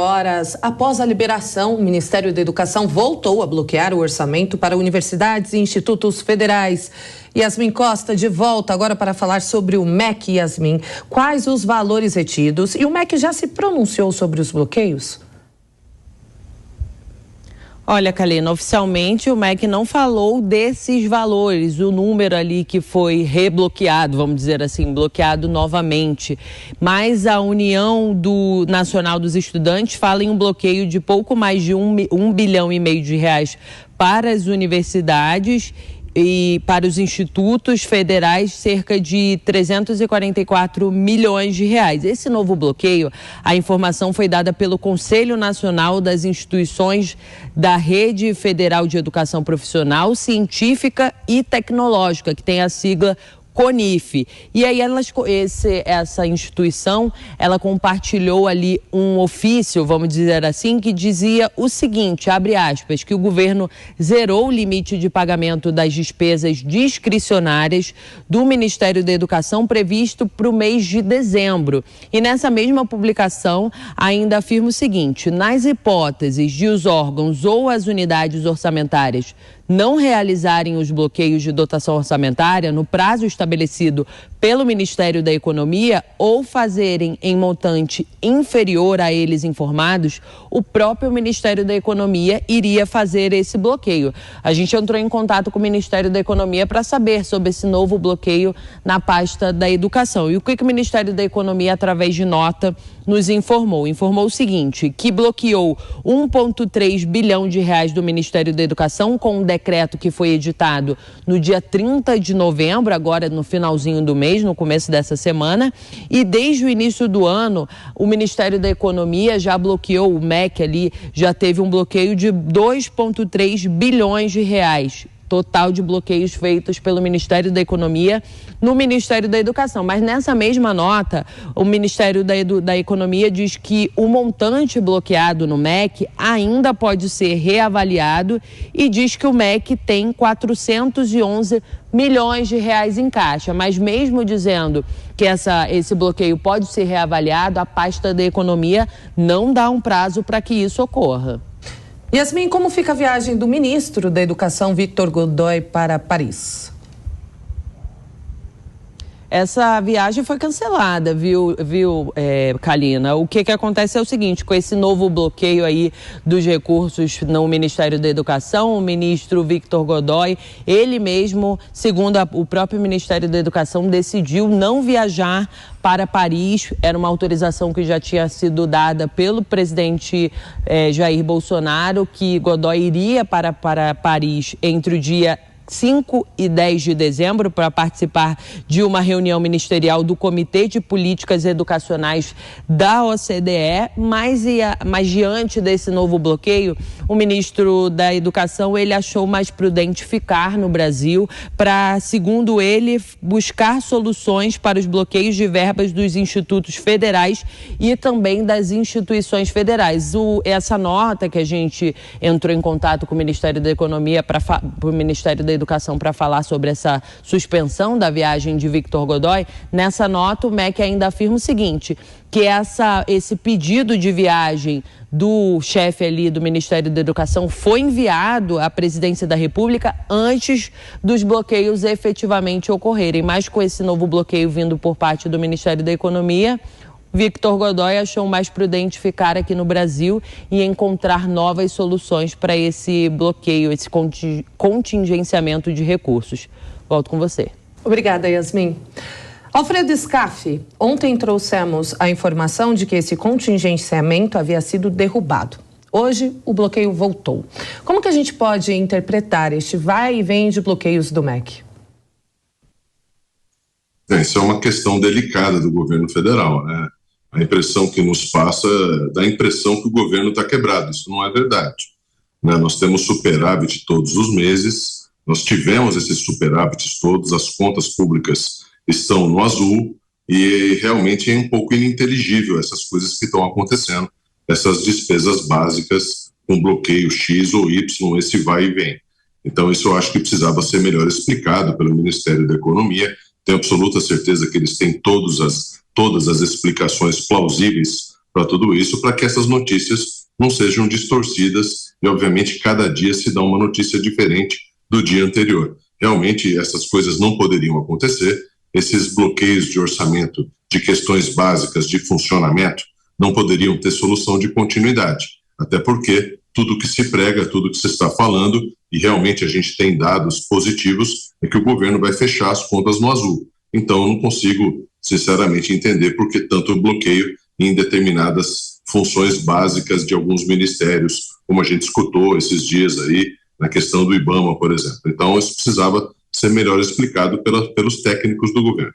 Horas após a liberação, o Ministério da Educação voltou a bloquear o orçamento para universidades e institutos federais. Yasmin Costa de volta agora para falar sobre o MEC. Yasmin, quais os valores retidos? E o MEC já se pronunciou sobre os bloqueios? Olha, Kalina, oficialmente o MEC não falou desses valores, o número ali que foi rebloqueado, vamos dizer assim, bloqueado novamente. Mas a União Nacional dos Estudantes fala em um bloqueio de pouco mais de 1,5 bilhão de reais para as universidades e para os institutos federais, cerca de 344 milhões de reais. Esse novo bloqueio, a informação foi dada pelo Conselho Nacional das Instituições da Rede Federal de Educação Profissional, Científica e Tecnológica, que tem a sigla CONIF. E aí essa instituição, ela compartilhou ali um ofício, vamos dizer assim, que dizia o seguinte, abre aspas, que o governo zerou o limite de pagamento das despesas discricionárias do Ministério da Educação previsto para o mês de dezembro. E nessa mesma publicação ainda afirma o seguinte, nas hipóteses de os órgãos ou as unidades orçamentárias não realizarem os bloqueios de dotação orçamentária no prazo estabelecido pelo Ministério da Economia ou fazerem em montante inferior a eles informados, o próprio Ministério da Economia iria fazer esse bloqueio. A gente entrou em contato com o Ministério da Economia para saber sobre esse novo bloqueio na pasta da Educação. E o que o Ministério da Economia, através de nota, nos informou? Informou o seguinte, que bloqueou 1,3 bilhão de reais do Ministério da Educação com um decreto que foi editado no dia 30 de novembro, agora no finalzinho do mês, no começo dessa semana, e desde o início do ano, o Ministério da Economia já bloqueou, o MEC ali já teve um bloqueio de 2,3 bilhões de reais. Total de bloqueios feitos pelo Ministério da Economia no Ministério da Educação. Mas nessa mesma nota, o Ministério da Economia diz que o montante bloqueado no MEC ainda pode ser reavaliado e diz que o MEC tem 411 milhões de reais em caixa. Mas mesmo dizendo que esse bloqueio pode ser reavaliado, a pasta da Economia não dá um prazo para que isso ocorra. Yasmin, como fica a viagem do ministro da Educação, Victor Godoy, para Paris? Essa viagem foi cancelada, viu, Kalina? O que acontece é o seguinte, com esse novo bloqueio aí dos recursos no Ministério da Educação, o ministro Victor Godoy, ele mesmo, segundo o próprio Ministério da Educação, decidiu não viajar para Paris. Era uma autorização que já tinha sido dada pelo presidente Jair Bolsonaro, que Godoy iria para Paris entre o dia 5 e 10 de dezembro para participar de uma reunião ministerial do Comitê de Políticas Educacionais da OCDE, mas diante desse novo bloqueio, o ministro da Educação, ele achou mais prudente ficar no Brasil para, segundo ele, buscar soluções para os bloqueios de verbas dos institutos federais e também das instituições federais. Essa nota que a gente entrou em contato com o Ministério da Economia, o Ministério da Educação para falar sobre essa suspensão da viagem de Victor Godoy, nessa nota o MEC ainda afirma o seguinte, que esse pedido de viagem do chefe ali do Ministério da Educação foi enviado à Presidência da República antes dos bloqueios efetivamente ocorrerem, mas com esse novo bloqueio vindo por parte do Ministério da Economia, Victor Godoy achou mais prudente ficar aqui no Brasil e encontrar novas soluções para esse bloqueio, esse contingenciamento de recursos. Volto com você. Obrigada, Yasmin. Alfredo Scaff, ontem trouxemos a informação de que esse contingenciamento havia sido derrubado. Hoje, o bloqueio voltou. Como que a gente pode interpretar este vai e vem de bloqueios do MEC? Isso é uma questão delicada do governo federal, né? A impressão que nos passa dá a impressão que o governo está quebrado. Isso não é verdade, né? Nós temos superávit todos os meses, nós tivemos esses superávites todos, as contas públicas estão no azul e realmente é um pouco ininteligível essas coisas que estão acontecendo, essas despesas básicas com bloqueio X ou Y, esse vai e vem. Então isso eu acho que precisava ser melhor explicado pelo Ministério da Economia. Tenho absoluta certeza que eles têm todas as explicações plausíveis para tudo isso, para que essas notícias não sejam distorcidas e, obviamente, cada dia se dá uma notícia diferente do dia anterior. Realmente, essas coisas não poderiam acontecer, esses bloqueios de orçamento de questões básicas de funcionamento não poderiam ter solução de continuidade, até porque tudo que se prega, tudo que se está falando, e realmente a gente tem dados positivos, é que o governo vai fechar as contas no azul. Então, eu não consigo, sinceramente, entender por que tanto bloqueio em determinadas funções básicas de alguns ministérios, como a gente escutou esses dias aí, na questão do IBAMA, por exemplo. Então, isso precisava ser melhor explicado pelos técnicos do governo.